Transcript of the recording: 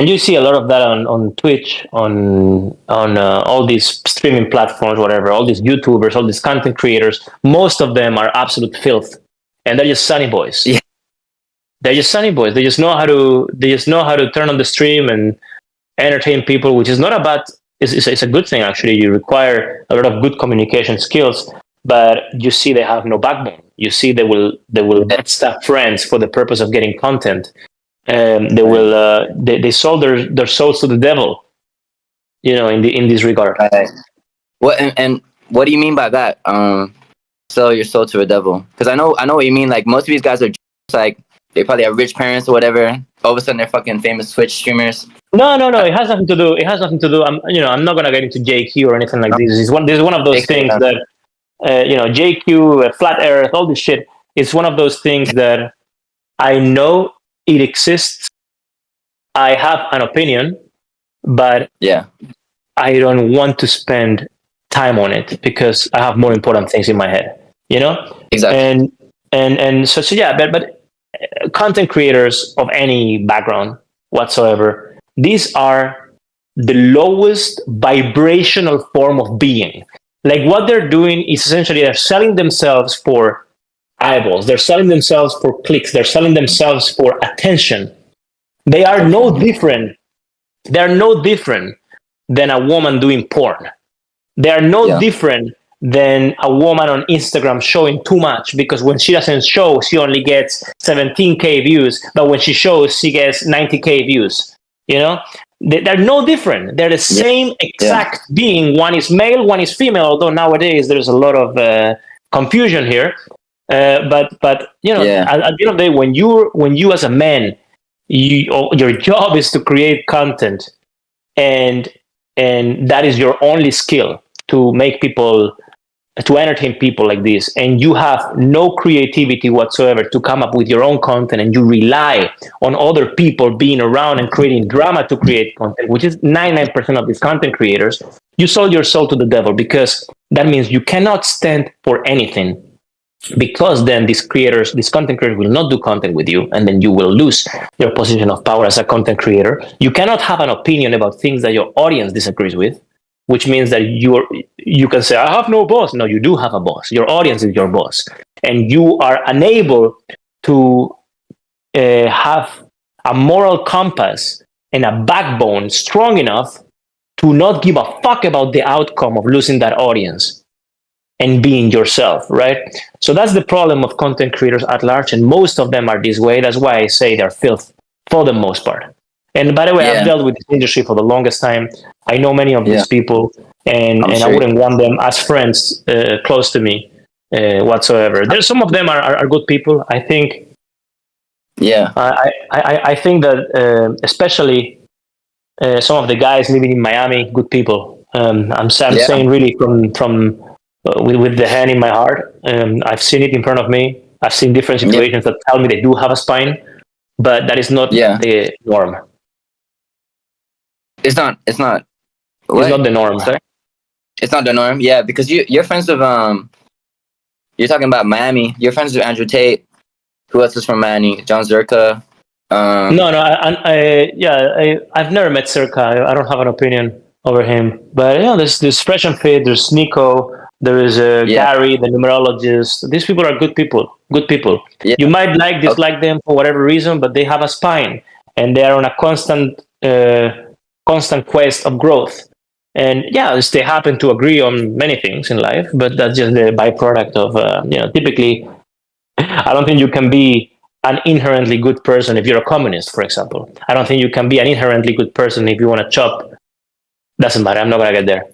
And you see a lot of that on Twitch, on all these streaming platforms, whatever. All these YouTubers, all these content creators. Most of them are absolute filth, and they're just sunny boys. Yeah. They're just sunny boys. They just know how to. They just know how to turn on the stream and entertain people, which is not a bad. It's a good thing actually. You require a lot of good communication skills, but you see they have no backbone. You see they will backstab friends for the purpose of getting content. They will they sold their souls to the devil, in this regard. Right. What and what do you mean by that? Sell your soul to the devil? Because I know what you mean. Like most of these guys are just like they probably have rich parents or whatever. All of a sudden they're fucking famous Twitch streamers. No. It has nothing to do. It has nothing to do. I'm not gonna get into JQ or anything like this. This is one of those things that JQ, flat Earth, all this shit. It's one of those things that I know it exists. I have an opinion, but Yeah. I don't want to spend time on it because I have more important things in my head. Exactly. And so yeah, but content creators of any background whatsoever, these are the lowest vibrational form of being. Like what they're doing is essentially they're selling themselves for eyeballs, they're selling themselves for clicks, they're selling themselves for attention. They are no different. They're no different than a woman doing porn. They are no different than a woman on Instagram showing too much, because when she doesn't show, she only gets 17K views, but when she shows, she gets 90K views. They're no different. They're the same exact being. One is male, one is female, although nowadays there's a lot of confusion here. But at the end of the day, when you as a man, your job is to create content, and that is your only skill to make people, to entertain people like this, and you have no creativity whatsoever to come up with your own content, and you rely on other people being around and creating drama to create content, which is 99% of these content creators, you sold your soul to the devil, because that means you cannot stand for anything, because then these content creators will not do content with you, and then you will lose your position of power as a content creator. You cannot have an opinion about things that your audience disagrees with, which means that you can say, I have no boss. No, you do have a boss. Your audience is your boss, and you are unable to have a moral compass and a backbone strong enough to not give a fuck about the outcome of losing that audience and being yourself, right? So that's the problem of content creators at large, and most of them are this way. That's why I say they're filth for the most part. And by the way, I've dealt with this industry for the longest time. I know many of these people, and I wouldn't want them as friends close to me whatsoever. There's some of them are good people. I think. Yeah. I think that especially some of the guys living in Miami, good people. I'm saying really from with the hand in my heart. I've seen it in front of me. I've seen different situations that tell me they do have a spine, but that is not the norm. It's not. It's not the norm. Sorry? It's not the norm. Yeah, because you're friends with You're talking about Miami. You're friends with Andrew Tate. Who else is from Miami? John Zerka. No. I've never met Zerka. I don't have an opinion over him. But there's Fresh and Fit. There's Nico. There is Gary, the numerologist. These people are good people. Good people. Yeah. You might dislike them for whatever reason, but they have a spine, and they are on a constant quest of growth. And they happen to agree on many things in life, but that's just the byproduct of typically. I don't think you can be an inherently good person if you're a communist, for example. I don't think you can be an inherently good person if you want to chop. Doesn't matter. I'm not gonna get there.